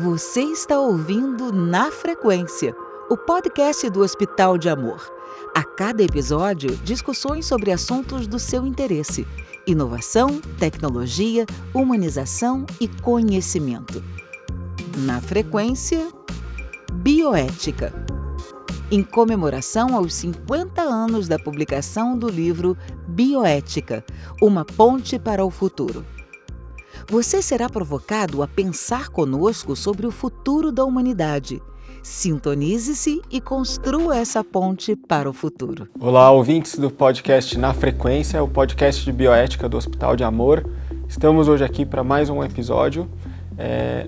Você está ouvindo Na Frequência, o podcast do Hospital de Amor. A cada episódio, discussões sobre assuntos do seu interesse: inovação, tecnologia, humanização e conhecimento. Na Frequência, Bioética. Em comemoração aos 50 anos da publicação do livro Bioética, uma ponte para o futuro. Você será provocado a pensar conosco sobre o futuro da humanidade. Sintonize-se e construa essa ponte para o futuro. Olá, ouvintes do podcast Na Frequência, o podcast de bioética do Hospital de Amor. Estamos hoje aqui para mais um episódio,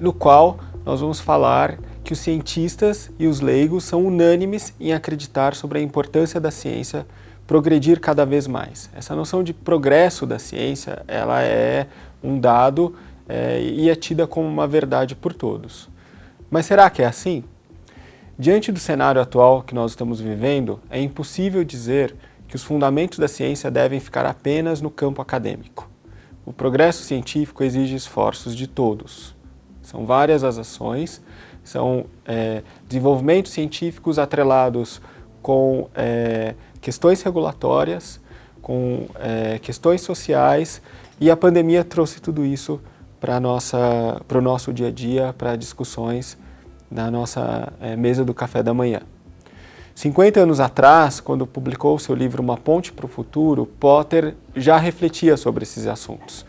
no qual nós vamos falar que os cientistas e os leigos são unânimes em acreditar sobre a importância da ciência progredir cada vez mais. Essa noção de progresso da ciência, ela é um dado e é tida como uma verdade por todos. Mas será que é assim? Diante do cenário atual que nós estamos vivendo, é impossível dizer que os fundamentos da ciência devem ficar apenas no campo acadêmico. O progresso científico exige esforços de todos. São várias as ações, são desenvolvimentos científicos atrelados com questões regulatórias, com questões sociais, e a pandemia trouxe tudo isso para o nosso dia a dia, para discussões na nossa mesa do café da manhã. 50 anos atrás, quando publicou o seu livro Uma Ponte para o Futuro, Potter já refletia sobre esses assuntos.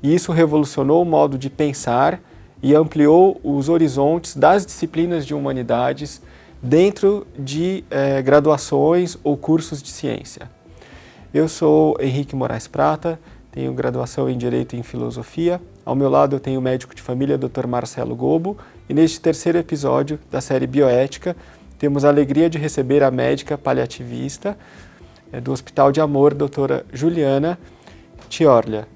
E isso revolucionou o modo de pensar e ampliou os horizontes das disciplinas de humanidades dentro de graduações ou cursos de ciência. Eu sou Henrique Moraes Prata, tenho graduação em Direito e em Filosofia. Ao meu lado eu tenho o médico de família, Dr. Marcelo Gobo, e neste terceiro episódio da série Bioética, temos a alegria de receber a médica paliativista do Hospital de Amor, doutora Juliana Tiorlia.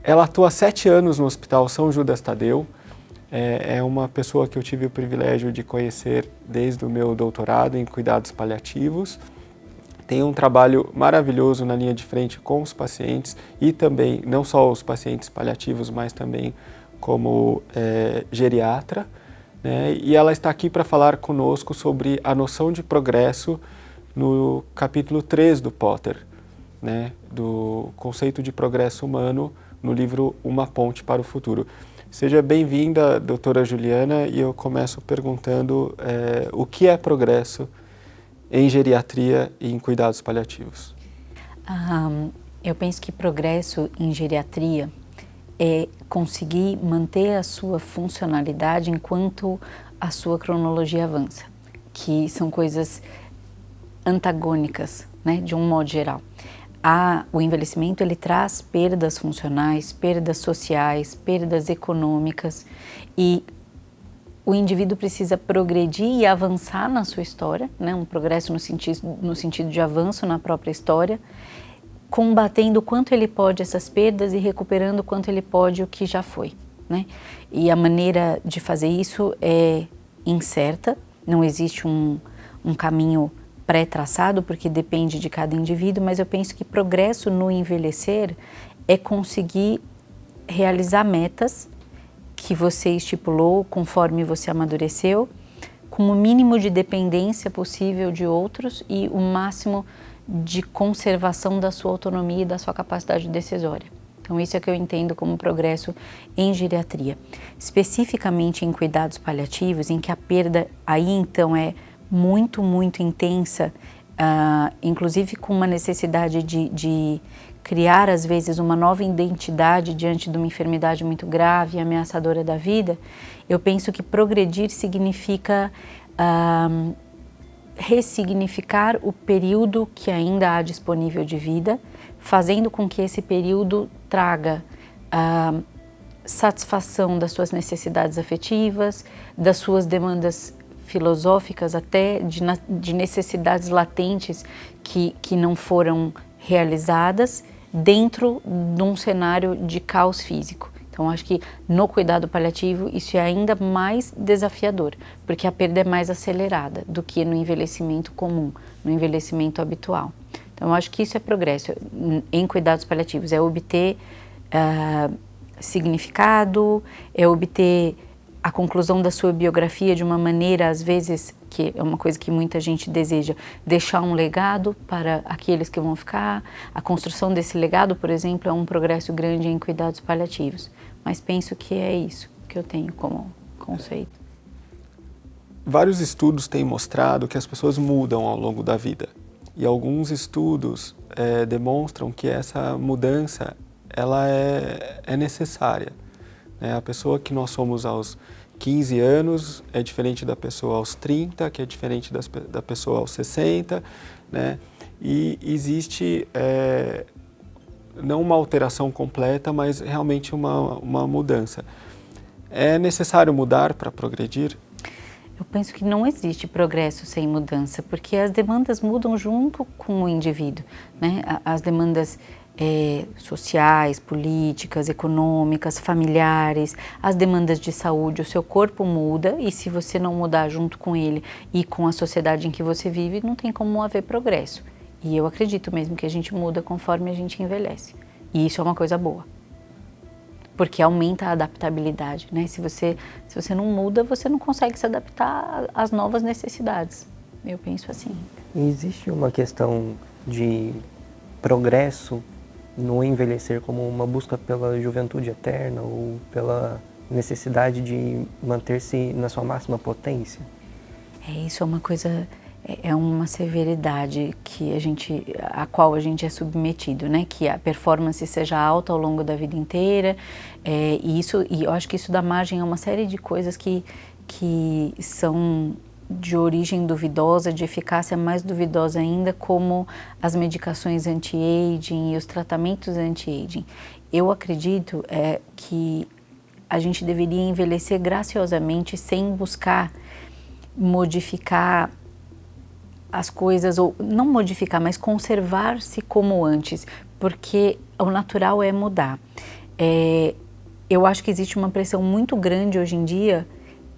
Ela atua há 7 anos no Hospital São Judas Tadeu, é uma pessoa que eu tive o privilégio de conhecer desde o meu doutorado em cuidados paliativos. Tem um trabalho maravilhoso na linha de frente com os pacientes e também, não só os pacientes paliativos, mas também como geriatra, né? E ela está aqui para falar conosco sobre a noção de progresso no capítulo 3 do Potter, né? Do conceito de progresso humano no livro Uma Ponte para o Futuro. Seja bem-vinda, doutora Juliana, e eu começo perguntando o que é progresso em geriatria e em cuidados paliativos. Eu penso que progresso em geriatria é conseguir manter a sua funcionalidade enquanto a sua cronologia avança, que são coisas antagônicas, né, de um modo geral. O envelhecimento ele traz perdas funcionais, perdas sociais, perdas econômicas, e o indivíduo precisa progredir e avançar na sua história, né? Um progresso no sentido de avanço na própria história, combatendo o quanto ele pode essas perdas e recuperando o quanto ele pode o que já foi, né? E a maneira de fazer isso é incerta, não existe um caminho pré-traçado, porque depende de cada indivíduo, mas eu penso que progresso no envelhecer é conseguir realizar metas que você estipulou conforme você amadureceu, com o mínimo de dependência possível de outros e o máximo de conservação da sua autonomia e da sua capacidade decisória. Então isso é que eu entendo como progresso em geriatria. Especificamente em cuidados paliativos, em que a perda aí então é muito, muito intensa, inclusive com uma necessidade de criar, às vezes, uma nova identidade diante de uma enfermidade muito grave e ameaçadora da vida, eu penso que progredir significa ressignificar o período que ainda há disponível de vida, fazendo com que esse período traga satisfação das suas necessidades afetivas, das suas demandas filosóficas, até de necessidades latentes que não foram realizadas, dentro de um cenário de caos físico. Então, acho que no cuidado paliativo isso é ainda mais desafiador, porque a perda é mais acelerada do que no envelhecimento comum, no envelhecimento habitual. Então, eu acho que isso é progresso em cuidados paliativos, é obter significado, é obter a conclusão da sua biografia de uma maneira, às vezes, que é uma coisa que muita gente deseja, deixar um legado para aqueles que vão ficar. A construção desse legado, por exemplo, é um progresso grande em cuidados paliativos. Mas penso que é isso que eu tenho como conceito. Vários estudos têm mostrado que as pessoas mudam ao longo da vida. E alguns estudos demonstram que essa mudança ela é necessária. A pessoa que nós somos aos 15 anos é diferente da pessoa aos 30, que é diferente da pessoa aos 60, né? E existe não uma alteração completa, mas realmente uma mudança. É necessário mudar para progredir? Eu penso que não existe progresso sem mudança, porque as demandas mudam junto com o indivíduo, né? As demandas sociais, políticas, econômicas, familiares, as demandas de saúde, o seu corpo muda e se você não mudar junto com ele e com a sociedade em que você vive, não tem como haver progresso. E eu acredito mesmo que a gente muda conforme a gente envelhece. E isso é uma coisa boa. Porque aumenta a adaptabilidade, né? Se você não muda, você não consegue se adaptar às novas necessidades. Eu penso assim. Existe uma questão de progresso no envelhecer como uma busca pela juventude eterna ou pela necessidade de manter-se na sua máxima potência? Isso é uma coisa, é uma severidade a qual a gente é submetido, né? Que a performance seja alta ao longo da vida inteira, e eu acho que isso dá margem a uma série de coisas que são de origem duvidosa, de eficácia mais duvidosa ainda, como as medicações anti-aging e os tratamentos anti-aging. Eu acredito que a gente deveria envelhecer graciosamente sem buscar modificar as coisas, ou não modificar, mas conservar-se como antes, porque o natural é mudar. Eu acho que existe uma pressão muito grande hoje em dia,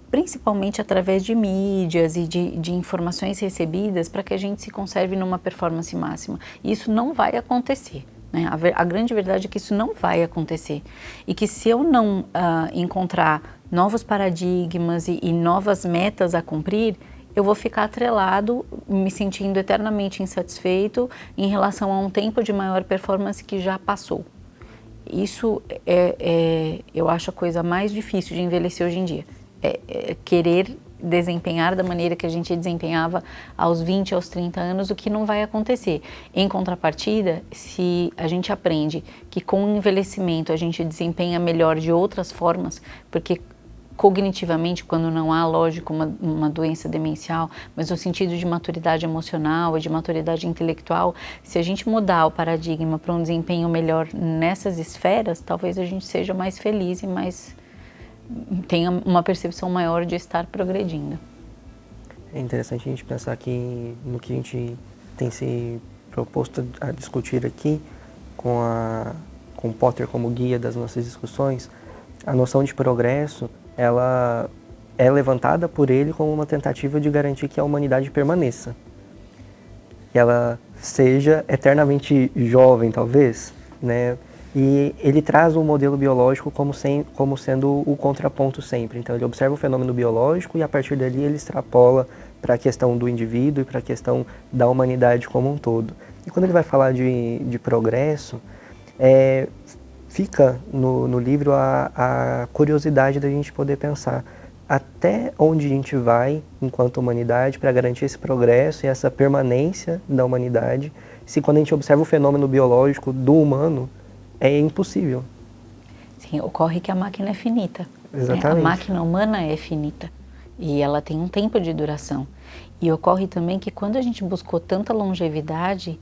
principalmente através de mídias e de informações recebidas, para que a gente se conserve numa performance máxima. E isso não vai acontecer, né? A grande verdade é que isso não vai acontecer. E que se eu não encontrar novos paradigmas e novas metas a cumprir, eu vou ficar atrelado, me sentindo eternamente insatisfeito em relação a um tempo de maior performance que já passou. Isso eu acho a coisa mais difícil de envelhecer hoje em dia. Querer desempenhar da maneira que a gente desempenhava aos 20, aos 30 anos, o que não vai acontecer. Em contrapartida, se a gente aprende que com o envelhecimento a gente desempenha melhor de outras formas, porque cognitivamente, quando não há, lógico, uma doença demencial, mas no sentido de maturidade emocional e de maturidade intelectual, se a gente mudar o paradigma para um desempenho melhor nessas esferas, talvez a gente seja mais feliz e tenha uma percepção maior de estar progredindo. É interessante a gente pensar que no que a gente tem se proposto a discutir aqui, com o Potter como guia das nossas discussões, a noção de progresso, ela é levantada por ele como uma tentativa de garantir que a humanidade permaneça. Que ela seja eternamente jovem, talvez, né? E ele traz um modelo biológico como sendo o contraponto sempre. Então ele observa o fenômeno biológico e a partir dali ele extrapola para a questão do indivíduo e para a questão da humanidade como um todo. E quando ele vai falar de progresso, fica no livro a curiosidade da gente poder pensar até onde a gente vai enquanto humanidade para garantir esse progresso e essa permanência da humanidade, se quando a gente observa o fenômeno biológico do humano, é impossível. Sim, ocorre que a máquina é finita. Exatamente. A máquina humana é finita e ela tem um tempo de duração. E ocorre também que quando a gente buscou tanta longevidade,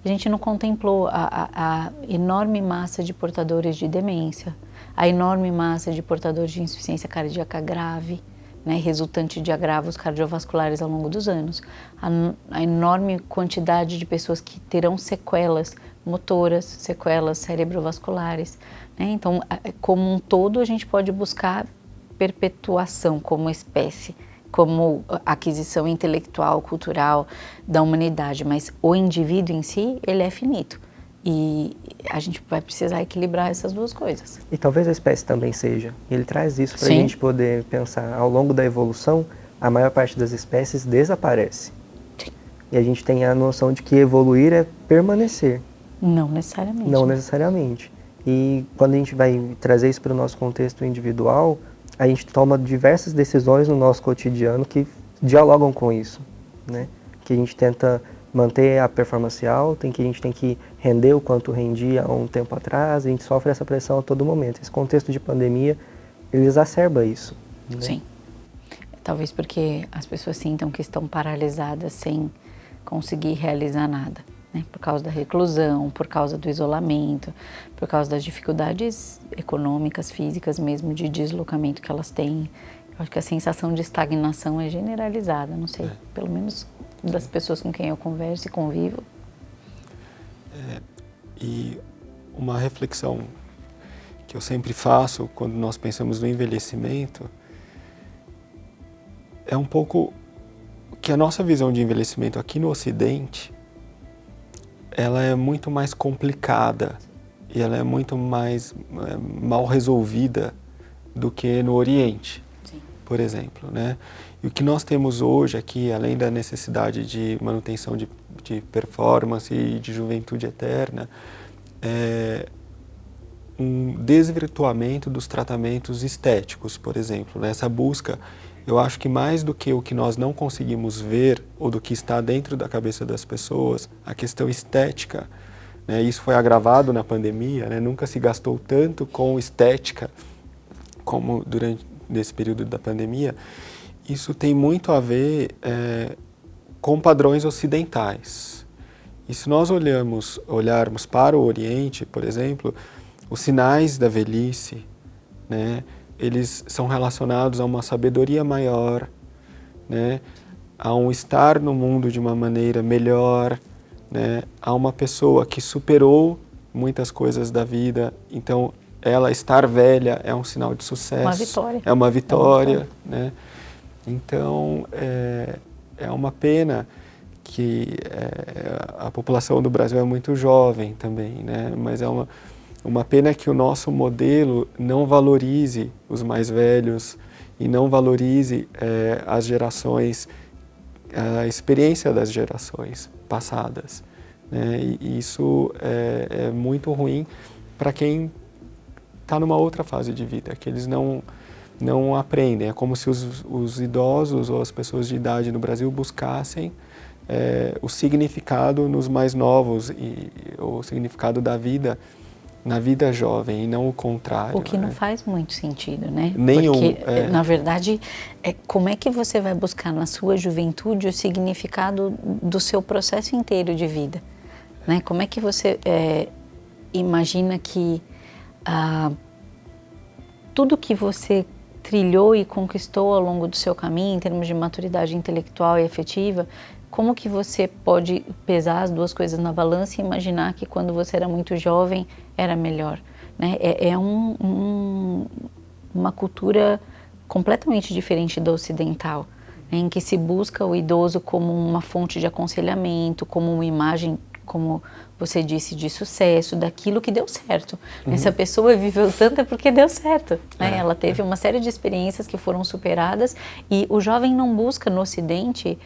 a gente não contemplou a enorme massa de portadores de demência, a enorme massa de portadores de insuficiência cardíaca grave, né, resultante de agravos cardiovasculares ao longo dos anos, a enorme quantidade de pessoas que terão sequelas motoras, sequelas cerebrovasculares, né? Então, como um todo, a gente pode buscar perpetuação como espécie, como aquisição intelectual, cultural da humanidade, mas o indivíduo em si, ele é finito. E a gente vai precisar equilibrar essas duas coisas. E talvez a espécie também seja. Ele traz isso para a Sim. gente poder pensar, ao longo da evolução, a maior parte das espécies desaparece. Sim. E a gente tem a noção de que evoluir é permanecer. Não necessariamente. Não necessariamente. E quando a gente vai trazer isso para o nosso contexto individual, a gente toma diversas decisões no nosso cotidiano que dialogam com isso, né? Que a gente tenta manter a performance alta, em que a gente tem que render o quanto rendia há um tempo atrás, a gente sofre essa pressão a todo momento. Esse contexto de pandemia, ele exacerba isso. Né? Sim. Talvez porque as pessoas sintam que estão paralisadas sem conseguir realizar nada, né? Por causa da reclusão, por causa do isolamento, por causa das dificuldades econômicas, físicas mesmo, de deslocamento que elas têm. Eu acho que a sensação de estagnação é generalizada, não sei, pelo menos das pessoas com quem eu converso e convivo. E uma reflexão que eu sempre faço quando nós pensamos no envelhecimento é um pouco que a nossa visão de envelhecimento aqui no Ocidente, ela é muito mais complicada e ela é muito mais mal resolvida do que no Oriente, por exemplo, né? E o que nós temos hoje aqui, além da necessidade de manutenção de performance e de juventude eterna, é um desvirtuamento dos tratamentos estéticos, por exemplo, né? Essa busca, eu acho que mais do que o que nós não conseguimos ver ou do que está dentro da cabeça das pessoas, a questão estética, né? Isso foi agravado na pandemia, né? Nunca se gastou tanto com estética como durante esse período da pandemia. Isso tem muito a ver com padrões ocidentais. E se nós olharmos para o Oriente, por exemplo, os sinais da velhice, né, eles são relacionados a uma sabedoria maior, né, a um estar no mundo de uma maneira melhor, né, a uma pessoa que superou muitas coisas da vida. Então, ela estar velha é um sinal de sucesso. Uma vitória. É uma vitória, né? Então, é uma pena que a população do Brasil é muito jovem também, né? Mas é uma pena que o nosso modelo não valorize os mais velhos e não valorize as gerações, a experiência das gerações passadas, né? E isso é muito ruim para quem está numa outra fase de vida, que eles não aprendem. É como se os idosos ou as pessoas de idade no Brasil buscassem o significado nos mais novos e o significado da vida na vida jovem e não o contrário. O que não faz muito sentido, né? Nenhum. Porque, na verdade, como é que você vai buscar na sua juventude o significado do seu processo inteiro de vida? Né? Como é que você imagina que tudo que você trilhou e conquistou ao longo do seu caminho, em termos de maturidade intelectual e afetiva, como que você pode pesar as duas coisas na balança e imaginar que quando você era muito jovem era melhor? Né? Uma cultura completamente diferente da ocidental, né? Em que se busca o idoso como uma fonte de aconselhamento, como uma imagem, como você disse, de sucesso, daquilo que deu certo. Uhum. Essa pessoa viveu tanto é porque deu certo. Né? Ela teve uma série de experiências que foram superadas e o jovem não busca no Ocidente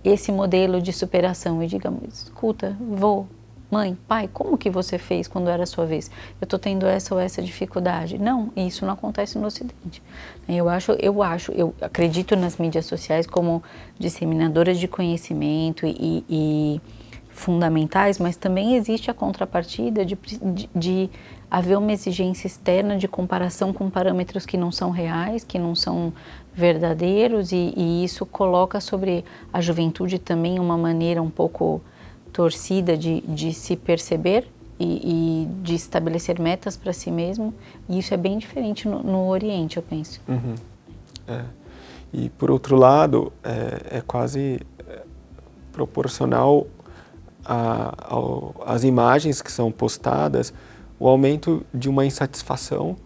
esse modelo de superação e diga, escuta, vô, mãe, pai, como que você fez quando era a sua vez? Eu estou tendo essa ou essa dificuldade. Não, isso não acontece no Ocidente. Eu acredito nas mídias sociais como disseminadoras de conhecimento e fundamentais, mas também existe a contrapartida de haver uma exigência externa de comparação com parâmetros que não são reais, que não são verdadeiros, e isso coloca sobre a juventude também uma maneira um pouco torcida de se perceber e de estabelecer metas para si mesmo, e isso é bem diferente no Oriente, eu penso. Uhum. E por outro lado, é quase proporcional às imagens que são postadas, o aumento de uma insatisfação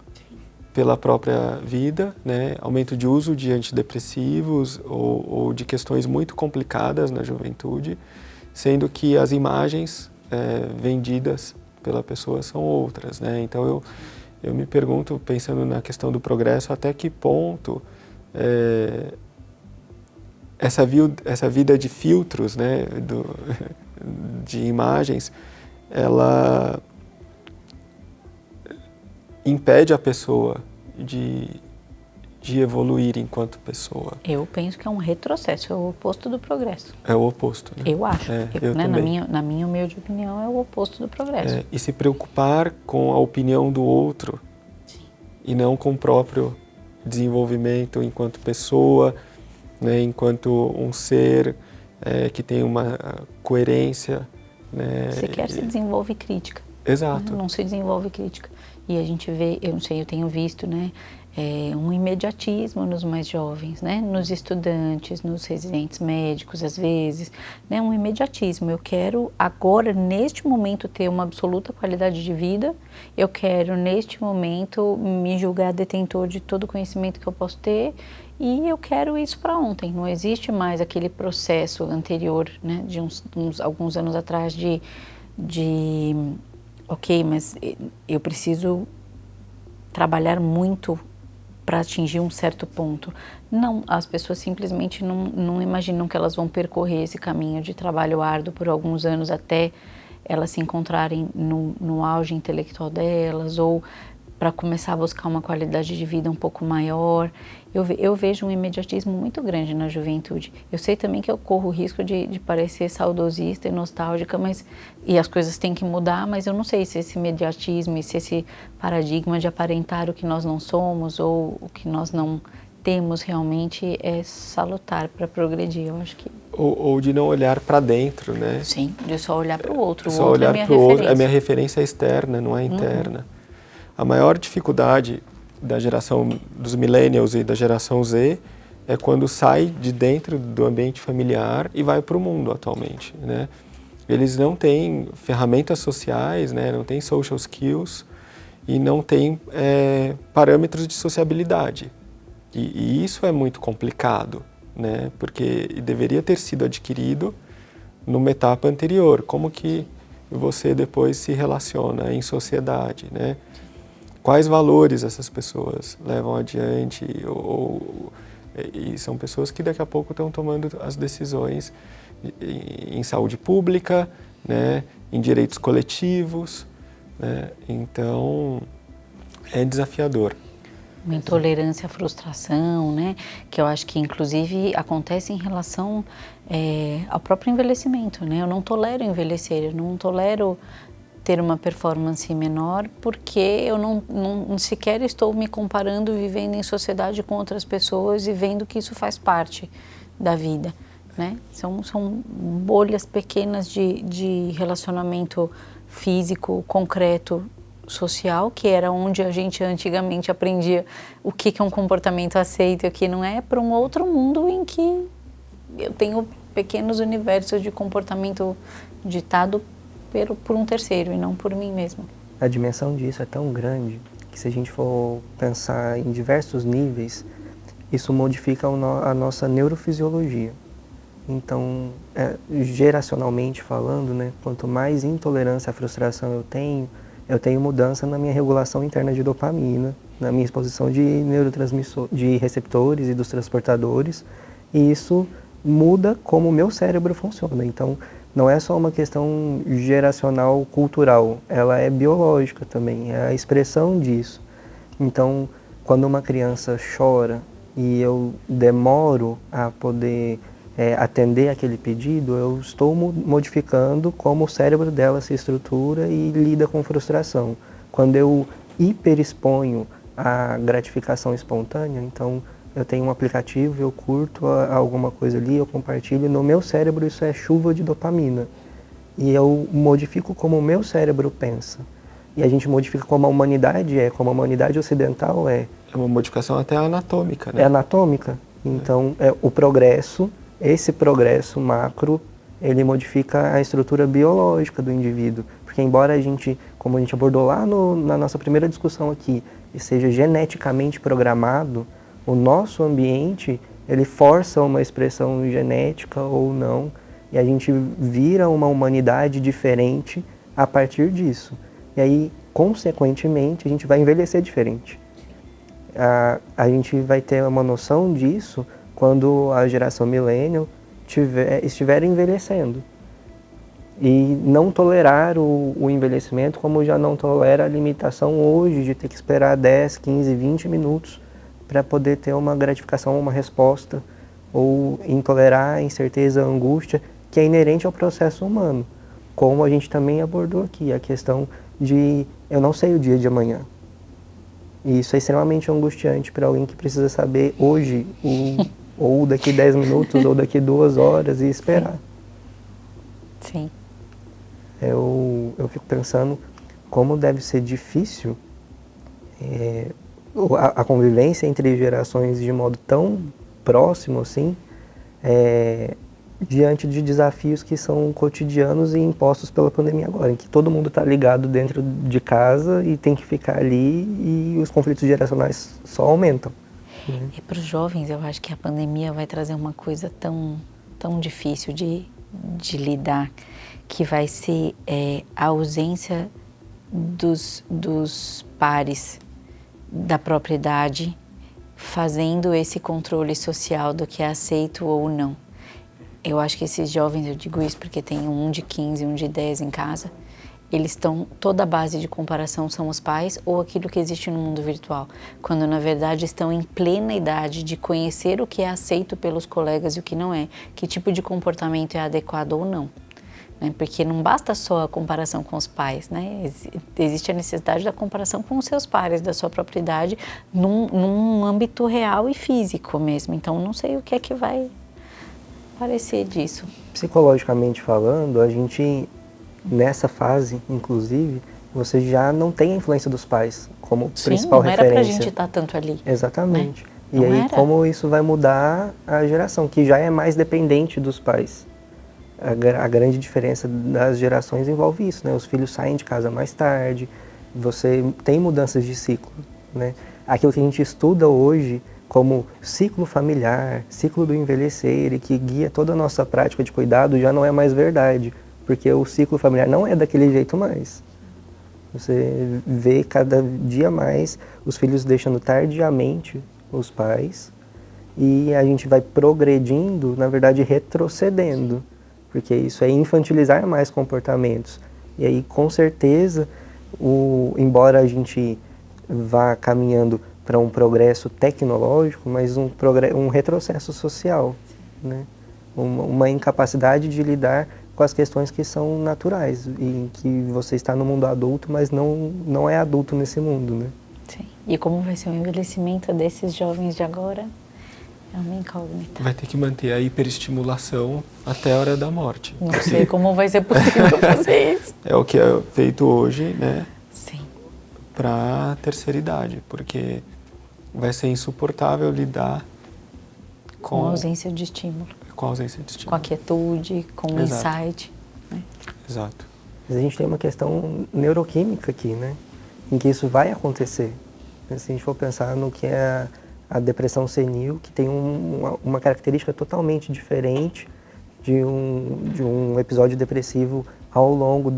pela própria vida, né? Aumento de uso de antidepressivos ou de questões muito complicadas na juventude, sendo que as imagens vendidas pela pessoa são outras, né? Então eu me pergunto, pensando na questão do progresso, até que ponto essa vida de filtros, né, de imagens, ela impede a pessoa de evoluir enquanto pessoa. Eu penso que é um retrocesso, é o oposto do progresso. É o oposto, né? Eu acho. Eu né, também. na minha humilde opinião, é o oposto do progresso. E se preocupar com a opinião do outro. Sim. E não com o próprio desenvolvimento enquanto pessoa, né, enquanto um ser que tem uma coerência. Né, Sequer se desenvolve crítica. Exato. Não se desenvolve crítica. E a gente vê, eu não sei, eu tenho visto, né, um imediatismo nos mais jovens, né, nos estudantes, nos residentes médicos, às vezes, né, um imediatismo. Eu quero agora, neste momento, ter uma absoluta qualidade de vida, eu quero, neste momento, me julgar detentor de todo o conhecimento que eu posso ter, e eu quero isso para ontem. Não existe mais aquele processo anterior, né, de alguns anos atrás de ok, mas eu preciso trabalhar muito para atingir um certo ponto. Não, as pessoas simplesmente não imaginam que elas vão percorrer esse caminho de trabalho árduo por alguns anos até elas se encontrarem no auge intelectual delas, ou para começar a buscar uma qualidade de vida um pouco maior. Eu vejo um imediatismo muito grande na juventude. Eu sei também que eu corro o risco de parecer saudosista e nostálgica, e as coisas têm que mudar, mas eu não sei se esse imediatismo e se esse paradigma de aparentar o que nós não somos ou o que nós não temos realmente é salutar para progredir. Eu acho que... Ou de não olhar para dentro, né? Sim, de só olhar para o outro. Só olhar para o outro. A minha referência é externa, não é interna. A maior dificuldade da geração dos millennials e da geração Z é quando sai de dentro do ambiente familiar e vai para o mundo atualmente, né? Eles não têm ferramentas sociais, né? Não têm social skills e não têm parâmetros de sociabilidade. E isso é muito complicado, né? Porque deveria ter sido adquirido numa etapa anterior. Como que você depois se relaciona em sociedade, né? Quais valores essas pessoas levam adiante, e são pessoas que daqui a pouco estão tomando as decisões em saúde pública, né, em direitos coletivos, né, então é desafiador. Uma intolerância à frustração, né, que eu acho que inclusive acontece em relação ao próprio envelhecimento, né, eu não tolero envelhecer, eu não tolero ter uma performance menor, porque eu não sequer estou me comparando, vivendo em sociedade com outras pessoas e vendo que isso faz parte da vida, né? São bolhas pequenas de relacionamento físico, concreto, social, que era onde a gente antigamente aprendia o que é um comportamento aceito e o que não é, para um outro mundo em que eu tenho pequenos universos de comportamento ditado por um terceiro e não por mim mesmo. A dimensão disso é tão grande que, se a gente for pensar em diversos níveis, isso modifica a nossa neurofisiologia. Então, geracionalmente falando, né, quanto mais intolerância à frustração eu tenho mudança na minha regulação interna de dopamina, na minha exposição de neurotransmissores, de receptores e dos transportadores, e isso muda como o meu cérebro funciona. Então, não é só uma questão geracional cultural, ela é biológica também, é a expressão disso. Então, quando uma criança chora e eu demoro a poder atender aquele pedido, eu estou modificando como o cérebro dela se estrutura e lida com frustração. Quando eu hiperexponho a gratificação espontânea, então eu tenho um aplicativo, eu curto alguma coisa ali, eu compartilho, no meu cérebro isso é chuva de dopamina. E eu modifico como o meu cérebro pensa. E a gente modifica como a humanidade como a humanidade ocidental é. É uma modificação até anatômica, né? É anatômica. Então, o progresso, esse progresso macro, ele modifica a estrutura biológica do indivíduo. Porque embora a gente, como a gente abordou lá na nossa primeira discussão aqui, seja geneticamente programado, o nosso ambiente, ele força uma expressão genética ou não, e a gente vira uma humanidade diferente a partir disso. E aí, consequentemente, a gente vai envelhecer diferente. A gente vai ter uma noção disso quando a geração millennial estiver envelhecendo. E não tolerar o envelhecimento como já não tolera a limitação hoje de ter que esperar 10, 15, 20 minutos para poder ter uma gratificação, uma resposta, ou intolerar a incerteza, a angústia, que é inerente ao processo humano. Como a gente também abordou aqui, a questão de eu não sei o dia de amanhã. E isso é extremamente angustiante para alguém que precisa saber hoje, ou daqui 10 minutos, ou daqui 2 horas e esperar. Sim. Eu fico pensando como deve ser difícil a convivência entre gerações de modo tão próximo assim, diante de desafios que são cotidianos e impostos pela pandemia agora, em que todo mundo está ligado dentro de casa e tem que ficar ali e os conflitos geracionais só aumentam. E para os jovens, eu acho que a pandemia vai trazer uma coisa tão difícil de lidar, que vai ser a ausência dos pares da própria idade fazendo esse controle social do que é aceito ou não. Eu acho que esses jovens, eu digo isso porque tem um de 15, um de 10 em casa, eles estão, toda a base de comparação são os pais ou aquilo que existe no mundo virtual, quando na verdade estão em plena idade de conhecer o que é aceito pelos colegas e o que não é, que tipo de comportamento é adequado ou não. Porque não basta só a comparação com os pais, né? Existe a necessidade da comparação com os seus pares, da sua própria idade, num âmbito real e físico mesmo. Então, não sei o que é que vai parecer disso. Psicologicamente falando, a gente, nessa fase, inclusive, você já não tem a influência dos pais como principal referência. Não era pra gente estar tanto ali. Exatamente. Né? E aí, como isso vai mudar a geração, que já é mais dependente dos pais. A grande diferença das gerações envolve isso, né? Os filhos saem de casa mais tarde, você tem mudanças de ciclo, né? Aquilo que a gente estuda hoje como ciclo familiar, ciclo do envelhecer e que guia toda a nossa prática de cuidado já não é mais verdade, porque o ciclo familiar não é daquele jeito mais. Você vê cada dia mais os filhos deixando tardiamente os pais e a gente vai progredindo, na verdade retrocedendo. Porque isso é infantilizar mais comportamentos. E aí, com certeza, embora a gente vá caminhando para um progresso tecnológico, mas um retrocesso social, né? Uma incapacidade de lidar com as questões que são naturais, e que você está no mundo adulto, mas não é adulto nesse mundo, né? Sim. E como vai ser o envelhecimento desses jovens de agora? É uma incógnita. Vai ter que manter a hiperestimulação até a hora da morte. Não sei como vai ser possível fazer isso. É o que é feito hoje, né? Sim. Para a terceira idade, porque vai ser insuportável lidar com a ausência de estímulo. Com a ausência de estímulo. Com a quietude, com o insight. Né? Exato. Mas a gente tem uma questão neuroquímica aqui, né? Em que isso vai acontecer. Se a gente for pensar no que é a depressão senil, que tem uma característica totalmente diferente de um episódio depressivo ao longo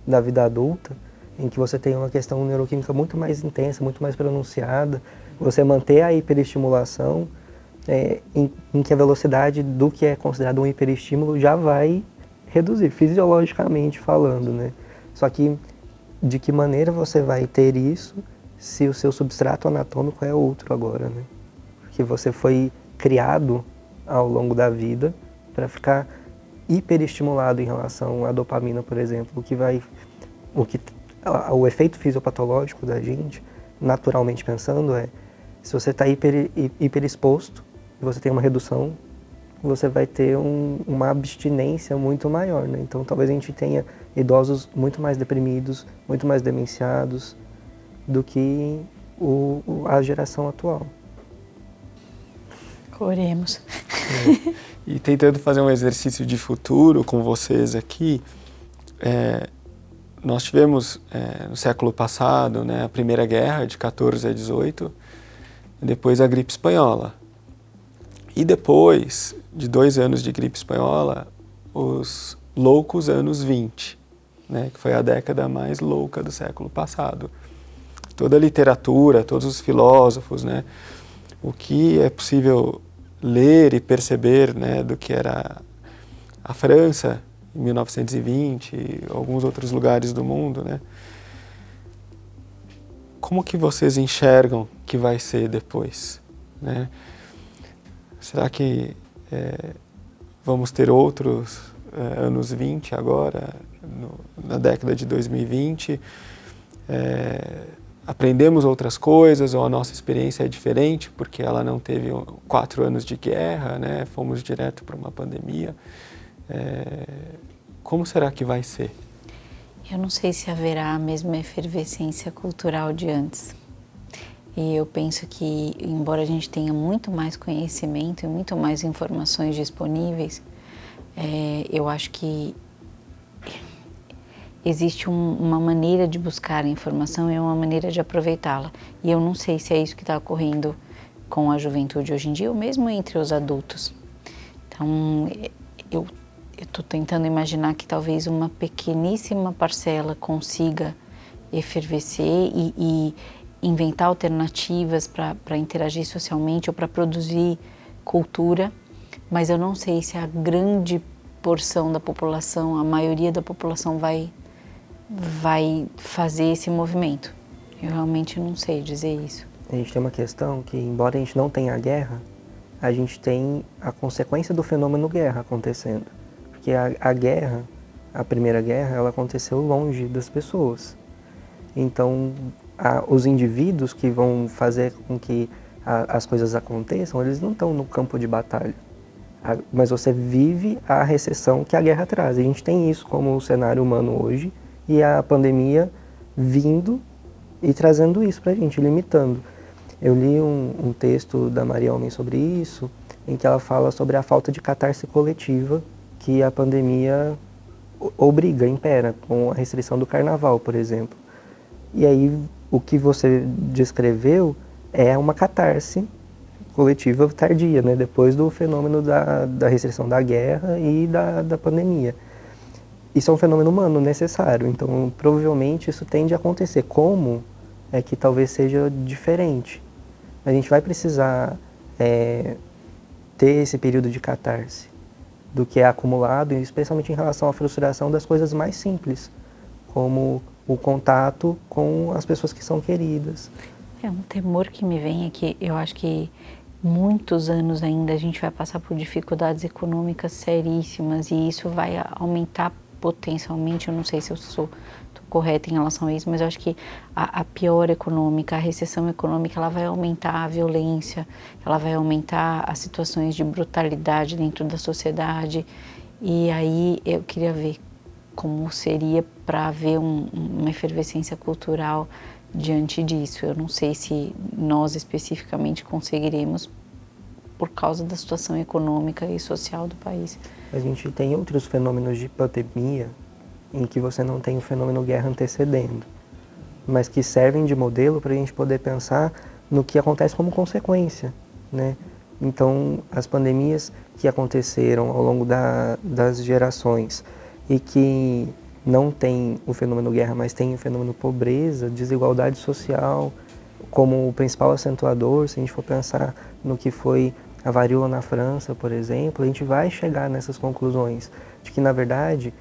da vida adulta, em que você tem uma questão neuroquímica muito mais intensa, muito mais pronunciada, você manter a hiperestimulação, em que a velocidade do que é considerado um hiperestímulo já vai reduzir, fisiologicamente falando, né? Só que de que maneira você vai ter isso se o seu substrato anatômico é outro agora, né? Porque você foi criado ao longo da vida para ficar hiperestimulado em relação à dopamina, por exemplo, o efeito fisiopatológico da gente, naturalmente pensando, se você está hiperexposto e você tem uma redução, você vai ter uma abstinência muito maior, né? Então talvez a gente tenha idosos muito mais deprimidos, muito mais demenciados do que a geração atual. Oremos. E tentando fazer um exercício de futuro com vocês aqui, nós tivemos no século passado, né, a Primeira Guerra, de 14 a 18, e depois a gripe espanhola. E depois de 2 anos de gripe espanhola, os loucos anos 20. né, que foi a década mais louca do século passado. Toda a literatura, todos os filósofos, né, o que é possível ler e perceber, né, do que era a França em 1920 e alguns outros lugares do mundo, né? Como que vocês enxergam que vai ser depois, né? Será que vamos ter outros anos 20 agora, na década de 2020? Aprendemos outras coisas ou a nossa experiência é diferente porque ela não teve 4 anos de guerra, né? Fomos direto para uma pandemia. Como será que vai ser? Eu não sei se haverá a mesma efervescência cultural de antes. E eu penso que, embora a gente tenha muito mais conhecimento e muito mais informações disponíveis, eu acho que existe uma maneira de buscar a informação e uma maneira de aproveitá-la. E eu não sei se é isso que está ocorrendo com a juventude hoje em dia, ou mesmo entre os adultos. Então, eu estou tentando imaginar que talvez uma pequeníssima parcela consiga efervescer e inventar alternativas para interagir socialmente ou para produzir cultura, mas eu não sei se a grande porção da população, a maioria da população vai fazer esse movimento. Eu realmente não sei dizer isso. A gente tem uma questão que, embora a gente não tenha a guerra, a gente tem a consequência do fenômeno guerra acontecendo. Porque a guerra, a primeira guerra, ela aconteceu longe das pessoas. Então, os indivíduos que vão fazer com que as coisas aconteçam, eles não estão no campo de batalha. Mas você vive a recessão que a guerra traz. A gente tem isso como cenário humano hoje e a pandemia vindo e trazendo isso para a gente, limitando. Eu li um texto da Maria Homem sobre isso, em que ela fala sobre a falta de catarse coletiva que a pandemia obriga, impera, com a restrição do carnaval, por exemplo. E aí, o que você descreveu é uma catarse coletiva tardia, né? Depois do fenômeno da restrição da guerra e da pandemia. Isso é um fenômeno humano necessário, então provavelmente isso tende a acontecer. Como é que talvez seja diferente? A gente vai precisar ter esse período de catarse do que é acumulado, especialmente em relação à frustração das coisas mais simples, como o contato com as pessoas que são queridas. Um temor que me vem é que eu acho que muitos anos ainda a gente vai passar por dificuldades econômicas seríssimas e isso vai aumentar potencialmente, eu não sei se eu estou correta em relação a isso, mas eu acho que a pior econômica, a recessão econômica, ela vai aumentar a violência, ela vai aumentar as situações de brutalidade dentro da sociedade e aí eu queria ver como seria para haver uma efervescência cultural diante disso. Eu não sei se nós especificamente conseguiremos por causa da situação econômica e social do país. A gente tem outros fenômenos de pandemia em que você não tem o fenômeno guerra antecedendo, mas que servem de modelo para a gente poder pensar no que acontece como consequência, né? Então, as pandemias que aconteceram ao longo das gerações e que não tem o fenômeno guerra, mas tem o fenômeno pobreza, desigualdade social, como o principal acentuador, se a gente for pensar no que foi a varíola na França, por exemplo, a gente vai chegar nessas conclusões de que, na verdade,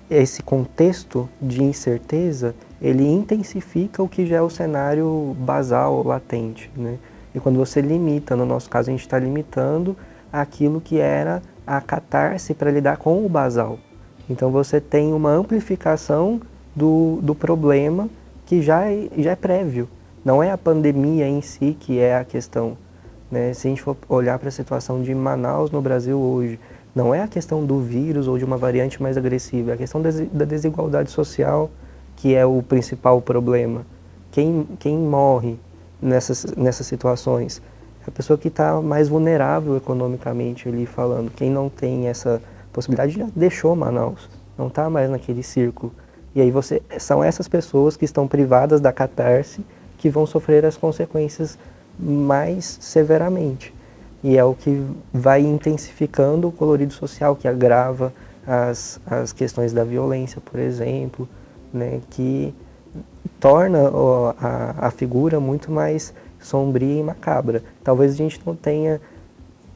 esse contexto de incerteza, ele intensifica o que já é o cenário basal, latente, né? E quando você limita, no nosso caso a gente está limitando aquilo que era a catarse para lidar com o basal. Então você tem uma amplificação do problema que já é prévio. Não é a pandemia em si que é a questão, né? Se a gente for olhar para a situação de Manaus no Brasil hoje, não é a questão do vírus ou de uma variante mais agressiva, é a questão da desigualdade social que é o principal problema. Quem morre nessas situações é a pessoa que está mais vulnerável economicamente ali falando. Quem não tem essa possibilidade já deixou Manaus, não está mais naquele círculo. E aí são essas pessoas que estão privadas da catarse que vão sofrer as consequências mais severamente. E é o que vai intensificando o colorido social, que agrava as questões da violência, por exemplo, né, que torna a figura muito mais sombria e macabra. Talvez a gente não tenha,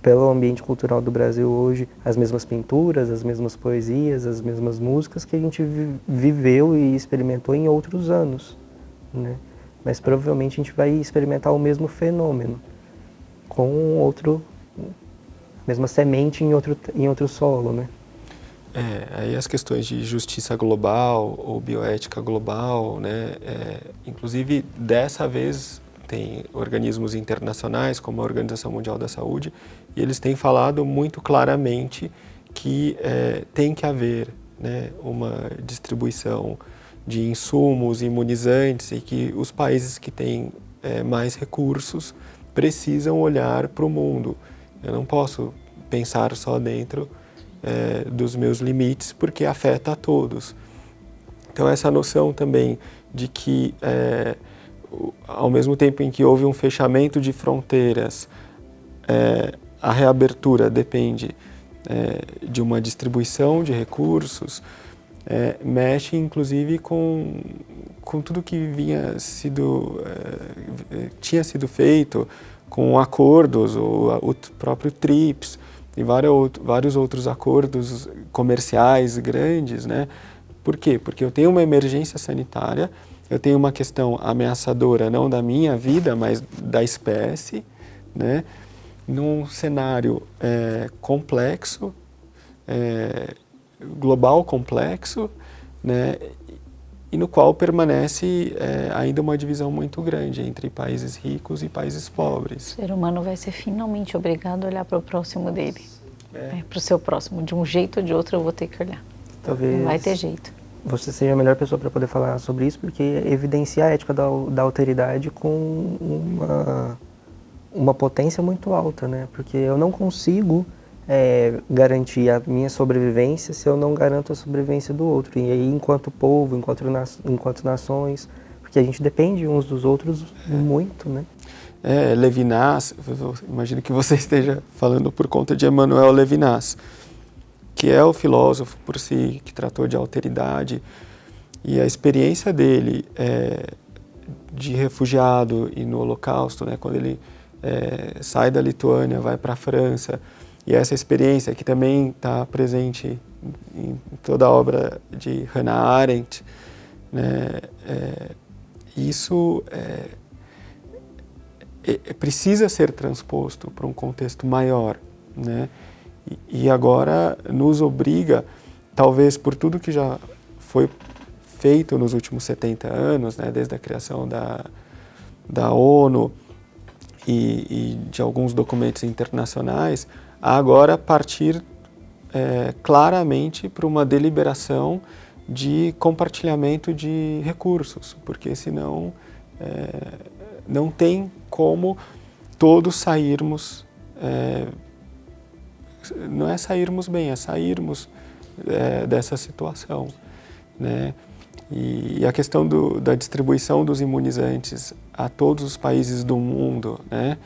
pelo ambiente cultural do Brasil hoje, as mesmas pinturas, as mesmas poesias, as mesmas músicas que a gente viveu e experimentou em outros anos, né? Mas provavelmente a gente vai experimentar o mesmo fenômeno, com mesma semente em outro solo, né? Aí as questões de justiça global ou bioética global, né? Inclusive, dessa vez, tem organismos internacionais, como a Organização Mundial da Saúde, e eles têm falado muito claramente que tem que haver, né, uma distribuição de insumos imunizantes e que os países que têm mais recursos precisam olhar para o mundo. Eu não posso pensar só dentro dos meus limites, porque afeta a todos. Então essa noção também de que ao mesmo tempo em que houve um fechamento de fronteiras, a reabertura depende de uma distribuição de recursos, mexe inclusive com tudo que tinha sido feito, com acordos, o próprio TRIPS, e vários outros acordos comerciais grandes, né? Por quê? Porque eu tenho uma emergência sanitária, eu tenho uma questão ameaçadora não da minha vida, mas da espécie, né? Num cenário complexo, global complexo, né? E no qual permanece ainda uma divisão muito grande entre países ricos e países pobres. O ser humano vai ser finalmente obrigado a olhar para o próximo dele, para o seu próximo. De um jeito ou de outro eu vou ter que olhar. Talvez não vai ter jeito. Você seja a melhor pessoa para poder falar sobre isso, porque evidencia a ética da alteridade com uma potência muito alta, né? Porque eu não consigo garantir a minha sobrevivência se eu não garanto a sobrevivência do outro. E aí, enquanto povo, enquanto nações, porque a gente depende uns dos outros muito, né? Levinas, imagino que você esteja falando por conta de Emmanuel Levinas, que é o filósofo por si, que tratou de alteridade, e a experiência dele de refugiado e no Holocausto, né, quando ele sai da Lituânia, vai para a França, e essa experiência que também está presente em toda a obra de Hannah Arendt, né, isso precisa ser transposto para um contexto maior, né? E agora nos obriga, talvez por tudo que já foi feito nos últimos 70 anos, né, desde a criação da ONU e de alguns documentos internacionais, a agora partir claramente para uma deliberação de compartilhamento de recursos, porque senão não tem como todos sairmos, não é sairmos bem, é sairmos dessa situação, né? E a questão da distribuição dos imunizantes a todos os países do mundo, né?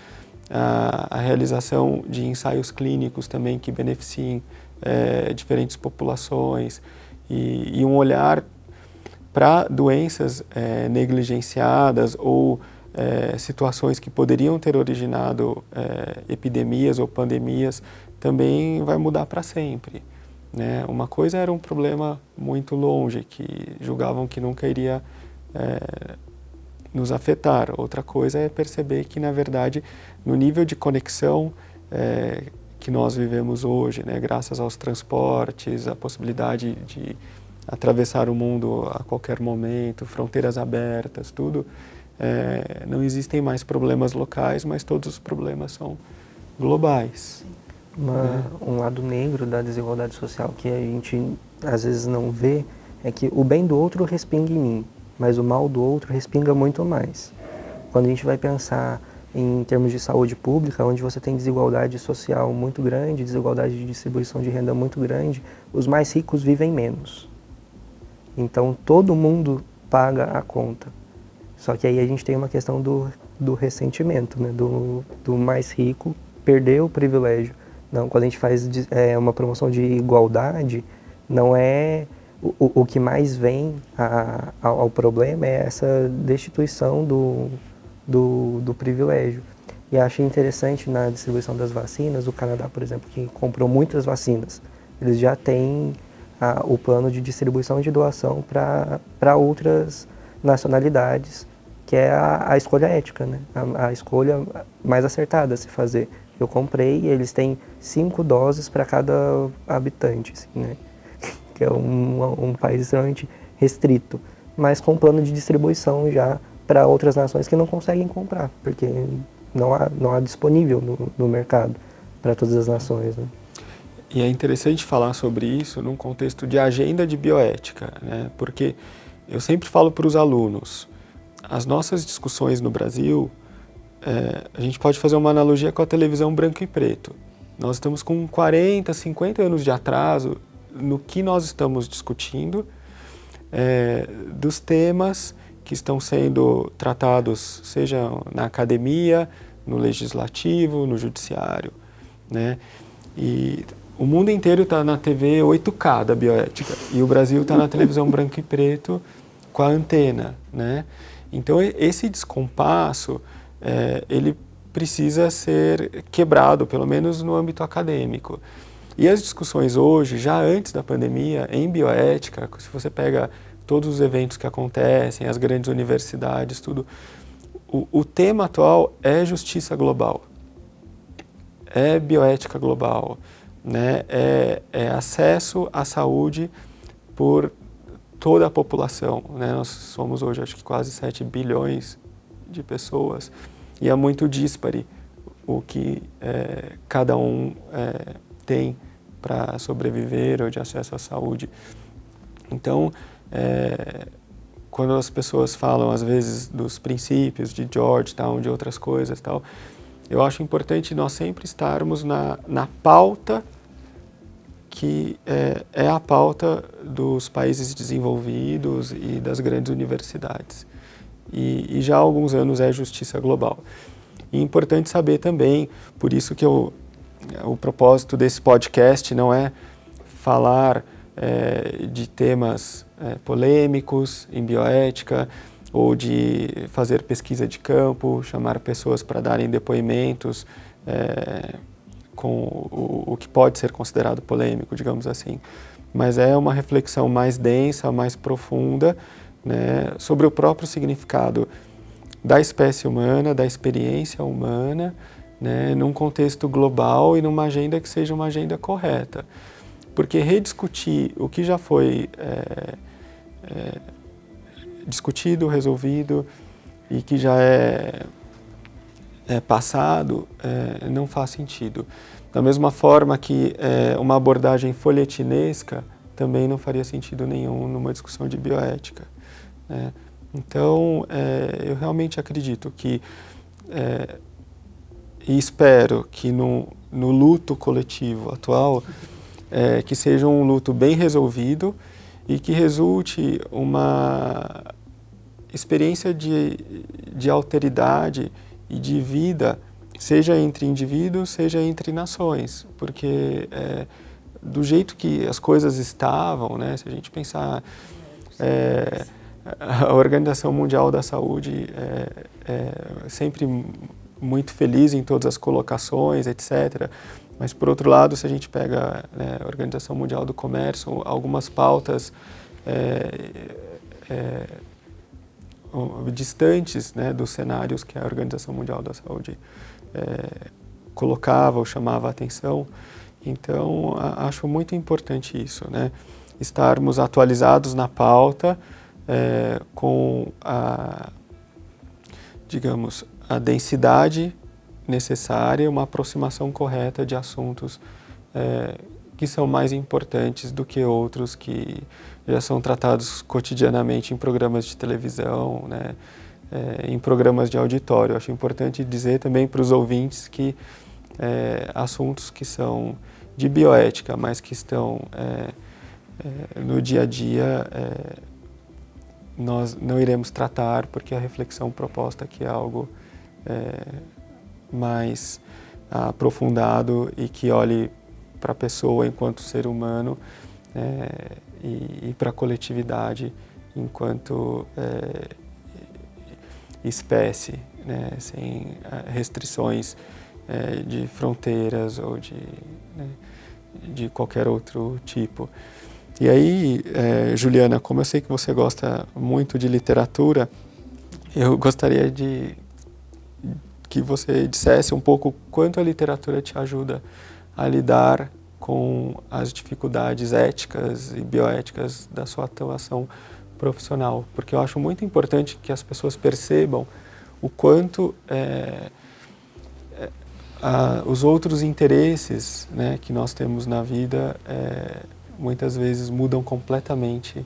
A realização de ensaios clínicos também que beneficiem diferentes populações e um olhar para doenças negligenciadas ou situações que poderiam ter originado epidemias ou pandemias também vai mudar para sempre, né? Uma coisa era um problema muito longe, que julgavam que nunca iria nos afetar. Outra coisa é perceber que, na verdade, no nível de conexão que nós vivemos hoje, né, graças aos transportes, a possibilidade de atravessar o mundo a qualquer momento, fronteiras abertas, tudo, não existem mais problemas locais, mas todos os problemas são globais. Um lado negro da desigualdade social que a gente às vezes não vê é que o bem do outro respinga em mim, mas o mal do outro respinga muito mais. Quando a gente vai pensar em termos de saúde pública, onde você tem desigualdade social muito grande, desigualdade de distribuição de renda muito grande, os mais ricos vivem menos. Então todo mundo paga a conta. Só que aí a gente tem uma questão do ressentimento, né? Do mais rico perder o privilégio. Não, quando a gente faz uma promoção de igualdade, não é o que mais vem ao problema é essa destituição do privilégio. E achei interessante na distribuição das vacinas, o Canadá, por exemplo, que comprou muitas vacinas, eles já têm o plano de distribuição e de doação para outras nacionalidades, que é a escolha ética, né? A escolha mais acertada a se fazer. Eu comprei e eles têm 5 doses para cada habitante, assim, né? Que é um país extremamente restrito, mas com plano de distribuição já para outras nações que não conseguem comprar, porque não há disponível no mercado para todas as nações, né? E é interessante falar sobre isso num contexto de agenda de bioética, né? Porque eu sempre falo para os alunos, as nossas discussões no Brasil, a gente pode fazer uma analogia com a televisão branco e preto. Nós estamos com 40, 50 anos de atraso no que nós estamos discutindo, dos temas que estão sendo tratados, seja na academia, no legislativo, no judiciário, né? E o mundo inteiro está na TV 8K da bioética e o Brasil está na televisão branco e preto com a antena, né? Então esse descompasso, ele precisa ser quebrado, pelo menos no âmbito acadêmico. E as discussões hoje, já antes da pandemia, em bioética, se você pega todos os eventos que acontecem, as grandes universidades, tudo, o tema atual é justiça global, é bioética global, né? É acesso à saúde por toda a população, né? Nós somos hoje, acho que quase 7 bilhões de pessoas e é muito díspare o que cada um tem para sobreviver ou de acesso à saúde. Então, quando as pessoas falam, às vezes, dos princípios de Georgetown, de outras coisas, tal, eu acho importante nós sempre estarmos na pauta que é a pauta dos países desenvolvidos e das grandes universidades. E já há alguns anos é justiça global. E é importante saber também, por isso que o propósito desse podcast não é falar de temas polêmicos em bioética ou de fazer pesquisa de campo, chamar pessoas para darem depoimentos com o que pode ser considerado polêmico, digamos assim. Mas é uma reflexão mais densa, mais profunda, né, sobre o próprio significado da espécie humana, da experiência humana, né, num contexto global e numa agenda que seja uma agenda correta. Porque rediscutir o que já foi discutido, resolvido e que já é passado, não faz sentido. Da mesma forma que uma abordagem folhetinesca também não faria sentido nenhum numa discussão de bioética, né? Então, eu realmente acredito que, e espero que no luto coletivo atual, que seja um luto bem resolvido e que resulte uma experiência de alteridade e de vida, seja entre indivíduos, seja entre nações, porque do jeito que as coisas estavam, né, se a gente pensar, a Organização Mundial da Saúde é sempre muito feliz em todas as colocações, etc., mas, por outro lado, se a gente pega a Organização Mundial do Comércio, algumas pautas distantes, né, dos cenários que a Organização Mundial da Saúde colocava ou chamava a atenção. Então, acho muito importante isso, né, estarmos atualizados na pauta com digamos, a densidade necessária, uma aproximação correta de assuntos que são mais importantes do que outros que já são tratados cotidianamente em programas de televisão, né, em programas de auditório. Acho importante dizer também para os ouvintes que assuntos que são de bioética, mas que estão no dia a dia, nós não iremos tratar, porque a reflexão proposta aqui é algo mais aprofundado e que olhe para a pessoa enquanto ser humano e para a coletividade enquanto espécie, né, sem restrições de fronteiras ou de qualquer outro tipo. E aí, Juliana, como eu sei que você gosta muito de literatura, eu gostaria que você dissesse um pouco quanto a literatura te ajuda a lidar com as dificuldades éticas e bioéticas da sua atuação profissional, porque eu acho muito importante que as pessoas percebam o quanto os outros interesses, né, que nós temos na vida muitas vezes mudam completamente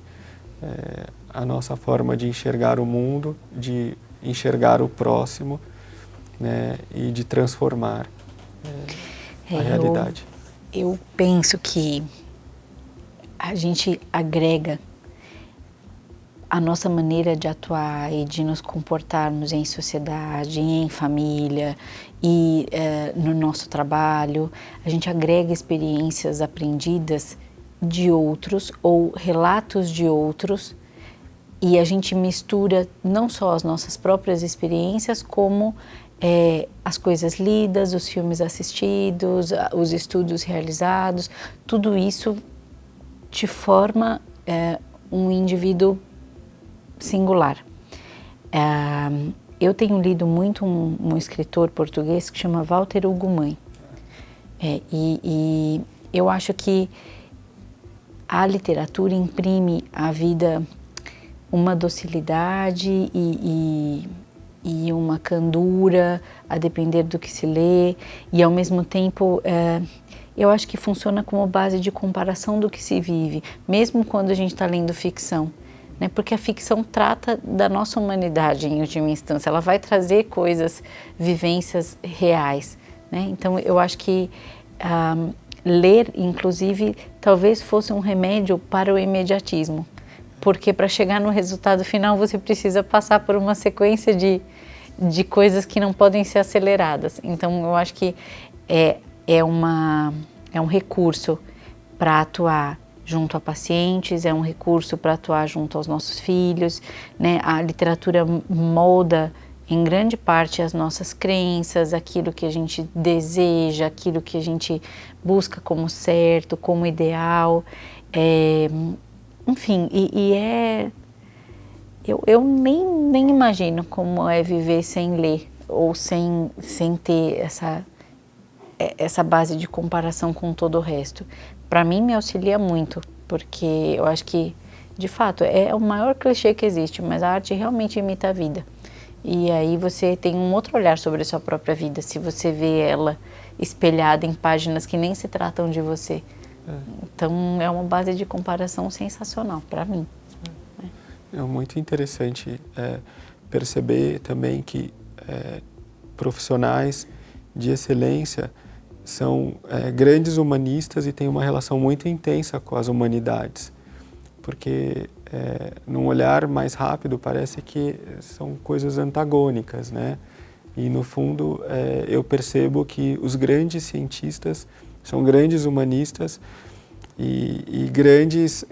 a nossa forma de enxergar o mundo, de enxergar o próximo, né, e de transformar a realidade. Eu penso que a gente agrega a nossa maneira de atuar e de nos comportarmos em sociedade, em família e no nosso trabalho. A gente agrega experiências aprendidas de outros ou relatos de outros e a gente mistura não só as nossas próprias experiências, como as coisas lidas, os filmes assistidos, os estudos realizados. Tudo isso te forma um indivíduo singular. Eu tenho lido muito um escritor português que chama Walter Ugumãe, e eu acho que a literatura imprime à vida uma docilidade e uma candura, a depender do que se lê, e ao mesmo tempo eu acho que funciona como base de comparação do que se vive, mesmo quando a gente está lendo ficção, né? Porque a ficção trata da nossa humanidade em última instância, ela vai trazer coisas, vivências reais, né? Então eu acho que ler, inclusive, talvez fosse um remédio para o imediatismo, porque para chegar no resultado final você precisa passar por uma sequência de coisas que não podem ser aceleradas. Então eu acho que é um recurso para atuar junto a pacientes, é um recurso para atuar junto aos nossos filhos, né? A literatura molda em grande parte as nossas crenças, aquilo que a gente deseja, aquilo que a gente busca como certo, como ideal, enfim, eu nem imagino como é viver sem ler ou sem ter essa base de comparação com todo o resto. Para mim me auxilia muito, porque eu acho que, de fato, é o maior clichê que existe, mas a arte realmente imita a vida. E aí você tem um outro olhar sobre a sua própria vida, se você vê ela espelhada em páginas que nem se tratam de você. Então é uma base de comparação sensacional para mim. É muito interessante perceber também que profissionais de excelência são grandes humanistas e têm uma relação muito intensa com as humanidades, porque num olhar mais rápido parece que são coisas antagônicas, né? E no fundo eu percebo que os grandes cientistas são grandes humanistas e grandes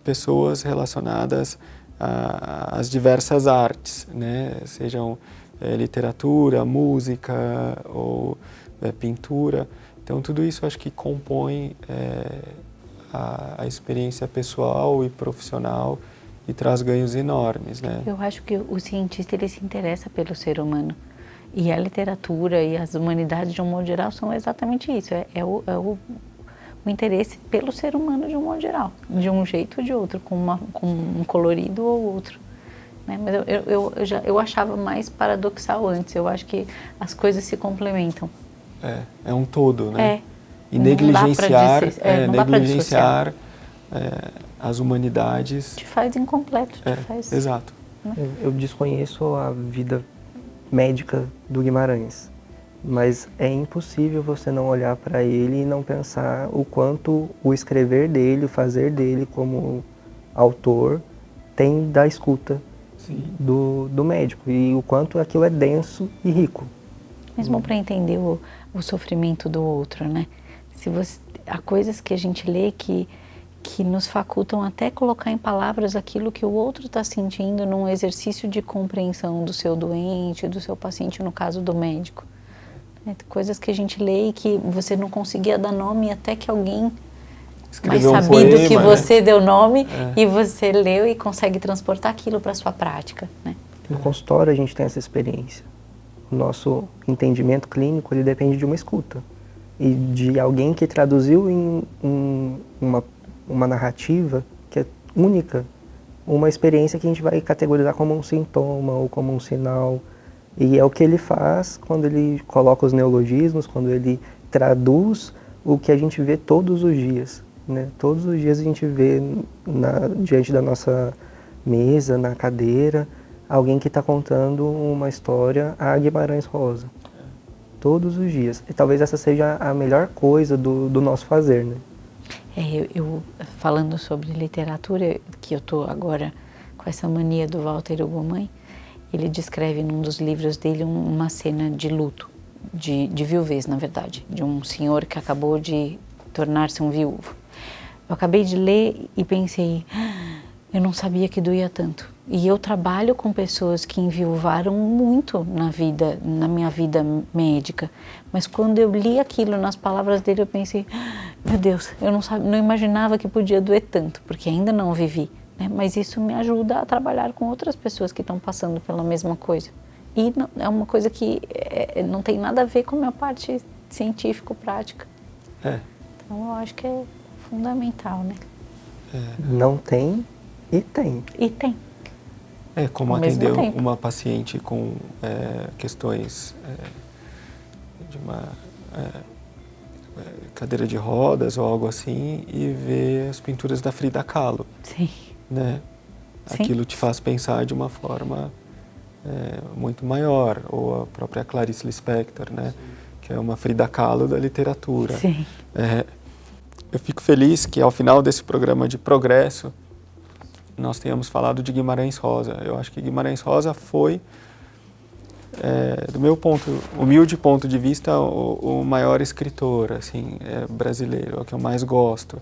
pessoas relacionadas às diversas artes, né? Sejam literatura, música ou pintura. Então tudo isso acho que compõe a experiência pessoal e profissional e traz ganhos enormes, né? Eu acho que o cientista ele se interessa pelo ser humano. E a literatura e as humanidades, de um modo geral, são exatamente isso. O interesse pelo ser humano, de um modo geral. De um jeito ou de outro, com um colorido ou outro. Né? Mas eu achava mais paradoxal antes. Eu acho que as coisas se complementam. É um todo, né? E não negligenciar as humanidades... Te faz incompleto. Exato. Eu desconheço a vida médica do Guimarães, mas é impossível você não olhar para ele e não pensar o quanto o escrever dele, o fazer dele como autor tem da escuta do médico e o quanto aquilo é denso e rico. Mesmo para entender o sofrimento do outro, né? Há coisas que a gente lê que que nos facultam até colocar em palavras aquilo que o outro está sentindo num exercício de compreensão do seu doente, do seu paciente, no caso do médico. Coisas que a gente lê e que você não conseguia dar nome até que alguém Escreveu mais sabido que você deu nome e você leu e consegue transportar aquilo para a sua prática, né? No consultório a gente tem essa experiência. O nosso entendimento clínico, ele depende de uma escuta e de alguém que traduziu em uma narrativa que é única, uma experiência que a gente vai categorizar como um sintoma ou como um sinal. E é o que ele faz quando ele coloca os neologismos, quando ele traduz o que a gente vê todos os dias, né? Todos os dias a gente vê diante da nossa mesa, na cadeira, alguém que está contando uma história a Guimarães Rosa. Todos os dias. E talvez essa seja a melhor coisa do nosso fazer, né? Eu falando sobre literatura, que eu estou agora com essa mania do Walter Ugumãe, ele descreve num dos livros dele uma cena de luto, de viuvez, na verdade, de um senhor que acabou de tornar-se um viúvo. Eu acabei de ler e pensei, eu não sabia que doía tanto. E eu trabalho com pessoas que enviuvaram muito na minha vida médica. Mas quando eu li aquilo nas palavras dele, eu pensei, meu Deus, eu não imaginava que podia doer tanto, porque ainda não vivi. Mas isso me ajuda a trabalhar com outras pessoas que estão passando pela mesma coisa. E é uma coisa que não tem nada a ver com a minha parte científico-prática. Então eu acho que é fundamental, né? Não tem e tem. E tem. Como atender uma paciente com questões de uma cadeira de rodas ou algo assim e ver as pinturas da Frida Kahlo. Sim. Né? Sim. Aquilo te faz pensar de uma forma muito maior, ou a própria Clarice Lispector, né? Que é uma Frida Kahlo da literatura. Sim. Eu fico feliz que ao final desse programa de progresso nós tenhamos falado de Guimarães Rosa. Eu acho que Guimarães Rosa foi, do meu humilde ponto de vista, o maior escritor assim, brasileiro, é o que eu mais gosto.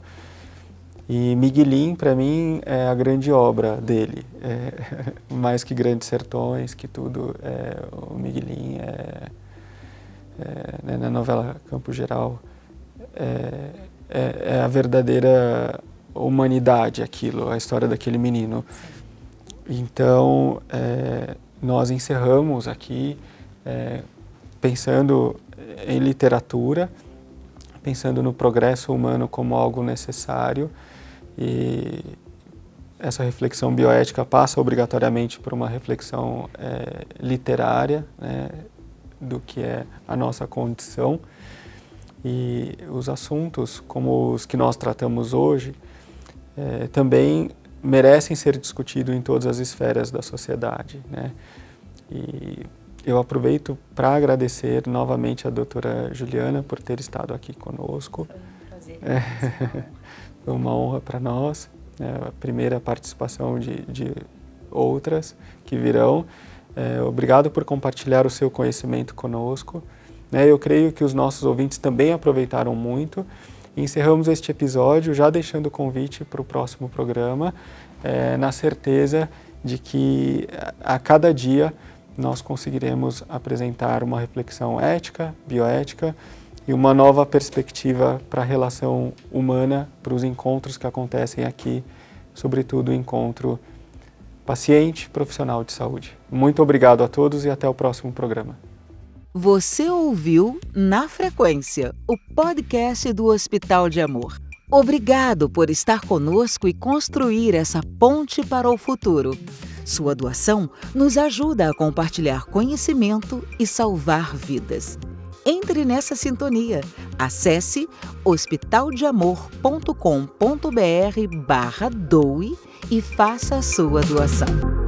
E Miguelin, para mim, é a grande obra dele. Mais que Grandes Sertões, que tudo. O Miguelin na novela Campo Geral, é a verdadeira humanidade aquilo, a história daquele menino. Então, nós encerramos aqui pensando em literatura, pensando no progresso humano como algo necessário. E essa reflexão bioética passa obrigatoriamente por uma reflexão literária, né, do que é a nossa condição. E os assuntos, como os que nós tratamos hoje, também merecem ser discutidos em todas as esferas da sociedade, né? E eu aproveito para agradecer novamente a doutora Juliana por ter estado aqui conosco. Foi um prazer. Foi uma honra para nós, a primeira participação de outras que virão. Obrigado por compartilhar o seu conhecimento conosco. Eu creio que os nossos ouvintes também aproveitaram muito. E encerramos este episódio já deixando o convite para o próximo programa, na certeza de que a cada dia nós conseguiremos apresentar uma reflexão ética, bioética, e uma nova perspectiva para a relação humana, para os encontros que acontecem aqui, sobretudo o encontro paciente-profissional de saúde. Muito obrigado a todos e até o próximo programa. Você ouviu Na Frequência, o podcast do Hospital de Amor. Obrigado por estar conosco e construir essa ponte para o futuro. Sua doação nos ajuda a compartilhar conhecimento e salvar vidas. Entre nessa sintonia. Acesse hospitaldeamor.com.br/doe e faça a sua doação.